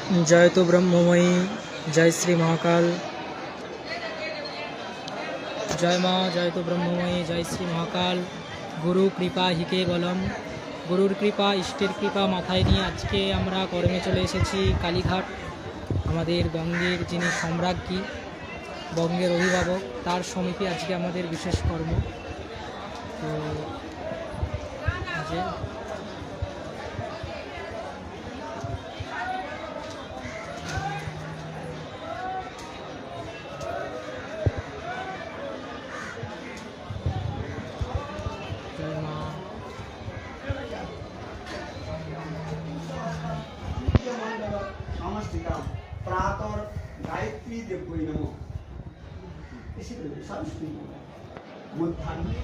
जय तो ब्रह्ममयी, जय श्री महाकाल। जय माँ, जय तो ब्रह्ममयी, जय श्री महाकाल। गुरु कृपा हि केवलम, गुरुर कृपा इष्टेर कृपा माথায় নিয়ে আজকে আমরা কর্মে চলে এসেছি কালীঘাট। আমাদের বঙ্গের যিনি সম্রাজ্ঞী, বঙ্গের অভিভাবক, তার সমীপে আজকে আমাদের বিশেষ কর্ম। তো যে জয় মা। समस्तिका प्रातः गायत्री देव्यै नमः। इसी तरह संस्कृत मुद्धान्य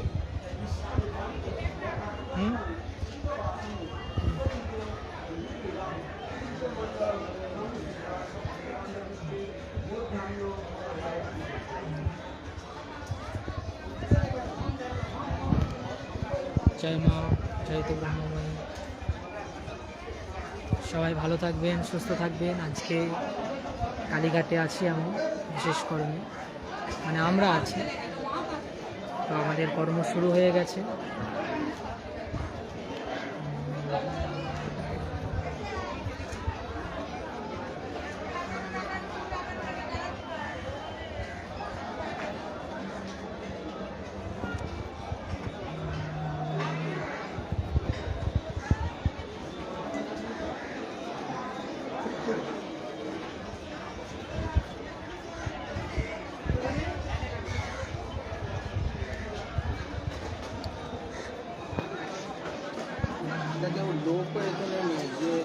জয় মা, জয় তো ব্রহ্মময়ী। সবাই ভালো থাকবেন, সুস্থ থাকবেন। আজকে কালীঘাটে আছি আমি বিশেষ কর্মে, মানে আমরা আছি। তো আমাদের কর্ম শুরু হয়ে গেছে।